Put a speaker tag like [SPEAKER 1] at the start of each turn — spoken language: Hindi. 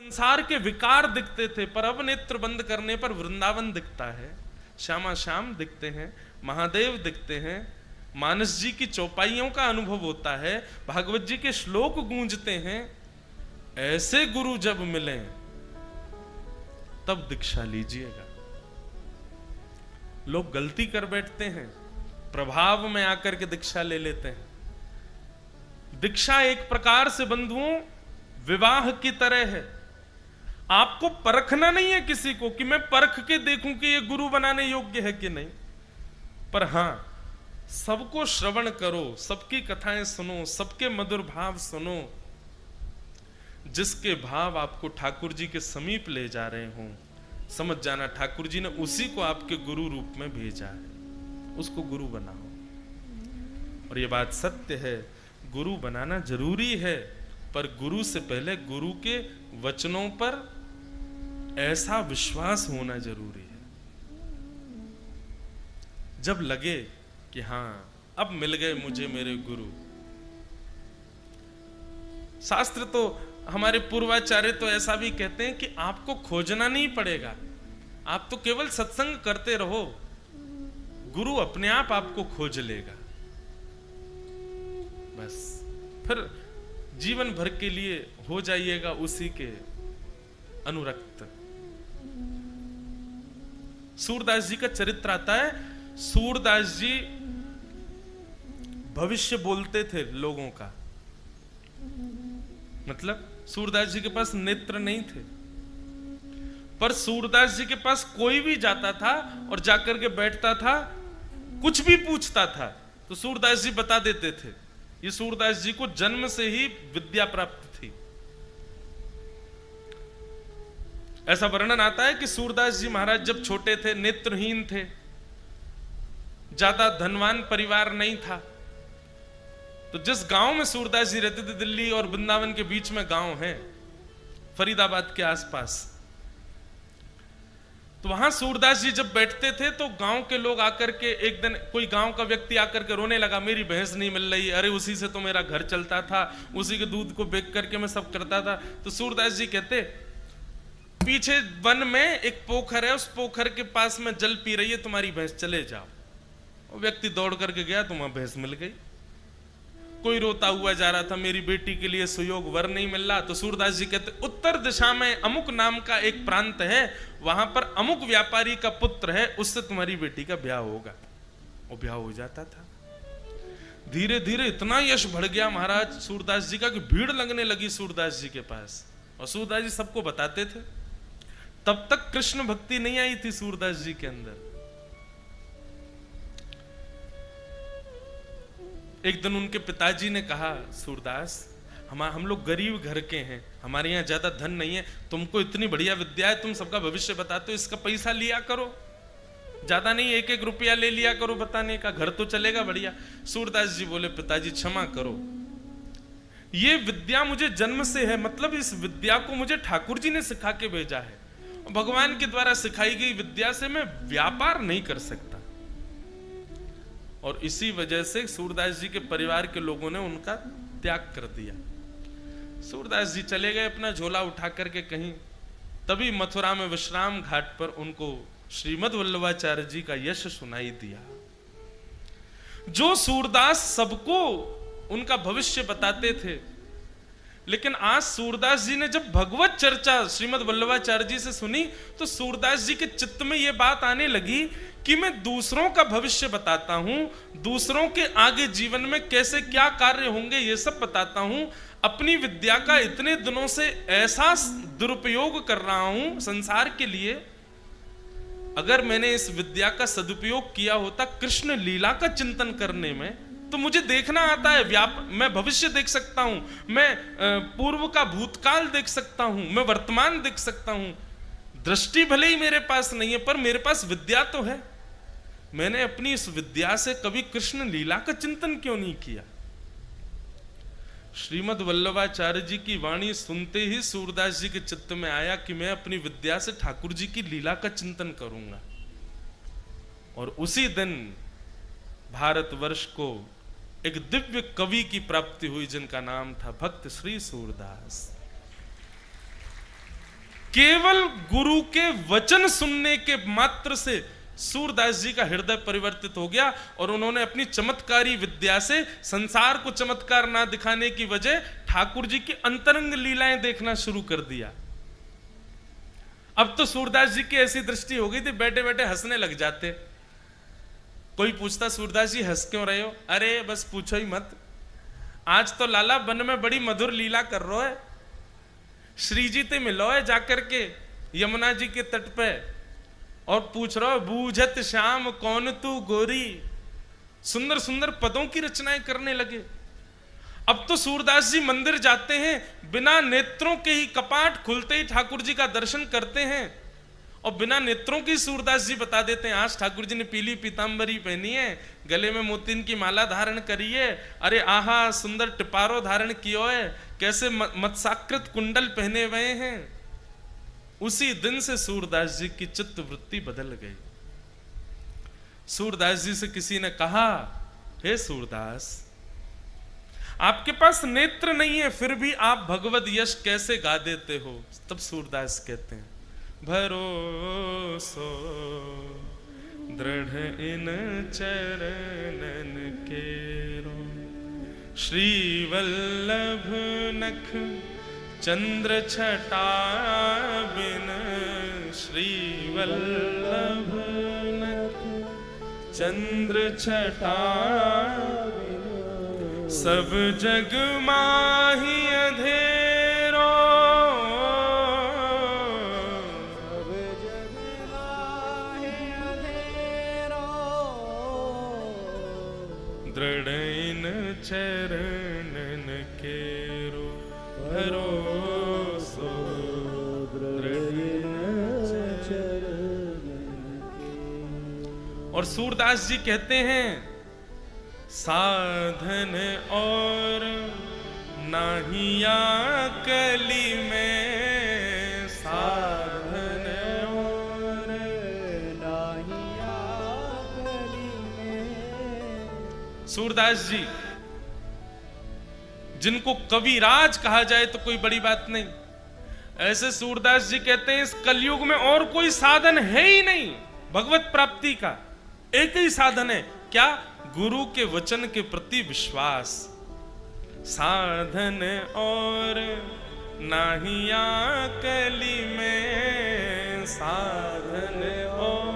[SPEAKER 1] संसार के विकार दिखते थे, पर अब नेत्र बंद करने पर वृंदावन दिखता है, श्यामा श्याम दिखते हैं, महादेव दिखते हैं, मानस जी की चौपाइयों का अनुभव होता है, भागवत जी के श्लोक गूंजते हैं। ऐसे गुरु जब मिले तब दीक्षा लीजिएगा। लोग गलती कर बैठते हैं, प्रभाव में आकर के दीक्षा ले लेते हैं। दीक्षा एक प्रकार से बंधुओं विवाह की तरह है। आपको परखना नहीं है किसी को कि मैं परख के देखूं कि ये गुरु बनाने योग्य है कि नहीं, पर हां सबको श्रवण करो, सबकी कथाएं सुनो, सबके मधुर भाव सुनो। जिसके भाव आपको ठाकुर जी के समीप ले जा रहे हों, समझ जाना ठाकुर जी ने उसी को आपके गुरु रूप में भेजा है, उसको गुरु बनाओ। और ये बात सत्य है, गुरु बनाना जरूरी है, पर गुरु से पहले गुरु के वचनों पर ऐसा विश्वास होना जरूरी है, जब लगे कि हां अब मिल गए मुझे मेरे गुरु। शास्त्र तो, हमारे पूर्वाचार्य तो ऐसा भी कहते हैं कि आपको खोजना नहीं पड़ेगा, आप तो केवल सत्संग करते रहो, गुरु अपने आप आपको खोज लेगा। बस फिर जीवन भर के लिए हो जाइएगा उसी के अनुरक्त। सूरदास जी का चरित्र आता है। सूरदास जी भविष्य बोलते थे लोगों का, मतलब सूरदास जी के पास नेत्र नहीं थे, पर सूरदास जी के पास कोई भी जाता था और जाकर के बैठता था, कुछ भी पूछता था तो सूरदास जी बता देते थे। ये सूरदास जी को जन्म से ही विद्या प्राप्त थी। ऐसा वर्णन आता है कि सूरदास जी महाराज जब छोटे थे, नेत्रहीन थे, ज्यादा धनवान परिवार नहीं था, तो जिस गांव में सूरदास जी रहते थे, दिल्ली और वृंदावन के बीच में गांव है, फरीदाबाद के आसपास, तो वहां सूरदास जी जब बैठते थे तो गांव के लोग आकर के, एक दिन कोई गांव का व्यक्ति आकर के रोने लगा, मेरी भैंस नहीं मिल रही, अरे उसी से तो मेरा घर चलता था, उसी के दूध को बेच करके मैं सब करता था। तो सूरदास जी कहते, पीछे वन में एक पोखर है, उस पोखर के पास में जल पी रही है तुम्हारी भैंस, चले जाओ। वो व्यक्ति दौड़ करके गया तो वहां भैंस मिल गई। कोई रोता हुआ जा रहा था, मेरी बेटी के लिए सुयोग वर नहीं मिल रहा, तो सूरदास जी कहते, उत्तर दिशा में अमुक नाम का एक प्रांत है, वहां पर अमुक व्यापारी का पुत्र है, उससे तुम्हारी बेटी का ब्याह होगा। वो ब्याह हो जाता था। धीरे धीरे इतना यश बढ़ गया महाराज सूरदास जी का कि भीड़ लगने लगी सूरदास जी के पास, और सूरदास जी सबको बताते थे। तब तक कृष्ण भक्ति नहीं आई थी सूरदास जी के अंदर। एक दिन उनके पिताजी ने कहा, सूरदास हम लोग गरीब घर के हैं, हमारे यहाँ ज्यादा धन नहीं है, तुमको इतनी बढ़िया विद्या है, तुम सबका भविष्य बताते हो, इसका पैसा लिया करो, ज्यादा नहीं, 1-1 रुपया ले लिया करो बताने का, घर तो चलेगा बढ़िया। सूरदास जी बोले, पिताजी क्षमा करो, ये विद्या मुझे जन्म से है, मतलब इस विद्या को मुझे ठाकुर जी ने सिखा के भेजा है, भगवान के द्वारा सिखाई गई विद्या से मैं व्यापार नहीं कर सकता। और इसी वजह से सूरदास जी के परिवार के लोगों ने उनका त्याग कर दिया। सूरदास जी चले गए अपना झोला उठा करके कहीं, तभी मथुरा में विश्राम घाट पर उनको श्रीमद् वल्लभाचार्य जी का यश सुनाई दिया। जो सूरदास सबको उनका भविष्य बताते थे, लेकिन आज सूरदास जी ने जब भगवत चर्चा श्रीमद् वल्लभाचार्य जी से सुनी, तो सूरदास जी के चित्त में यह बात आने लगी कि मैं दूसरों का भविष्य बताता हूं, दूसरों के आगे जीवन में कैसे क्या कार्य होंगे ये सब बताता हूं, अपनी विद्या का इतने दिनों से ऐसा दुरुपयोग कर रहा हूं संसार के लिए। अगर मैंने इस विद्या का सदुपयोग किया होता कृष्ण लीला का चिंतन करने में, तो मुझे देखना आता है, मैं भविष्य देख सकता हूं, मैं पूर्व का भूतकाल देख सकता हूं, मैं वर्तमान देख सकता हूं। दृष्टि भले ही मेरे पास नहीं है, पर मेरे पास विद्या तो है। मैंने अपनी इस विद्या से कभी कृष्ण लीला का चिंतन क्यों नहीं किया? श्रीमद् वल्लभाचार्य जी की वाणी सुनते ही सूरदास जी के चित्त में आया कि मैं अपनी विद्या से ठाकुर जी की लीला का चिंतन करूंगा। और उसी दिन भारतवर्ष को एक दिव्य कवि की प्राप्ति हुई, जिनका नाम था भक्त श्री सूरदास। केवल गुरु के वचन सुनने के मात्र से सूरदास जी का हृदय परिवर्तित हो गया और उन्होंने अपनी चमत्कारी विद्या से संसार को चमत्कार ना दिखाने की वजह ठाकुर जी की अंतरंग लीलाएं देखना शुरू कर दिया। अब तो सूरदास जी की ऐसी दृष्टि हो गई थी, बैठे बैठे हंसने लग जाते। कोई पूछता सूरदास जी हंस क्यों रहे हो? अरे बस पूछो ही मत, आज तो लाला वन में बड़ी मधुर लीला कर रहे है, श्री जी ते मिलो है जाकर के यमुना जी के तट पे और पूछ रहा बूझत श्याम कौन तू गोरी। सुंदर सुंदर पदों की रचनाएं करने लगे। अब तो सूरदास जी मंदिर जाते हैं, बिना नेत्रों के ही कपाट खुलते ही ठाकुर जी का दर्शन करते हैं और बिना नेत्रों की सूरदास जी बता देते हैं आज ठाकुर जी ने पीली पीतांबरी पहनी है, गले में मोतिन की माला धारण करी है, अरे आहा सुंदर टिपारो धारण किया है, कैसे मत्साकृत कुंडल पहने हुए हैं। उसी दिन से सूरदास जी की चित्त वृत्ति बदल गई। सूरदास जी से किसी ने कहा, हे सूरदास, आपके पास नेत्र नहीं है फिर भी आप भगवत यश कैसे गा देते हो? तब सूरदास कहते हैं, भरोसो दृढ़ इन चरणन केरो, श्री वल्लभ नख चंद्र छटा बिन, श्री वल्लभ नख चंद्र छटा बिन, सब जग माही अधेरो, सब जग माही अधेरो, दृढ़ इन चरणन केरो, भरोसो दृढ़ इन चरणन केरो। और सूरदास जी कहते हैं, साधन और नाहिया कली में, साधन और नाहिया कली में। सूरदास जी जिनको कविराज कहा जाए तो कोई बड़ी बात नहीं, ऐसे सूरदास जी कहते हैं इस कलयुग में और कोई साधन है ही नहीं भगवत प्राप्ति का, एक ही साधन है, क्या? गुरु के वचन के प्रति विश्वास। साधन और नाहिया कली में, साधन और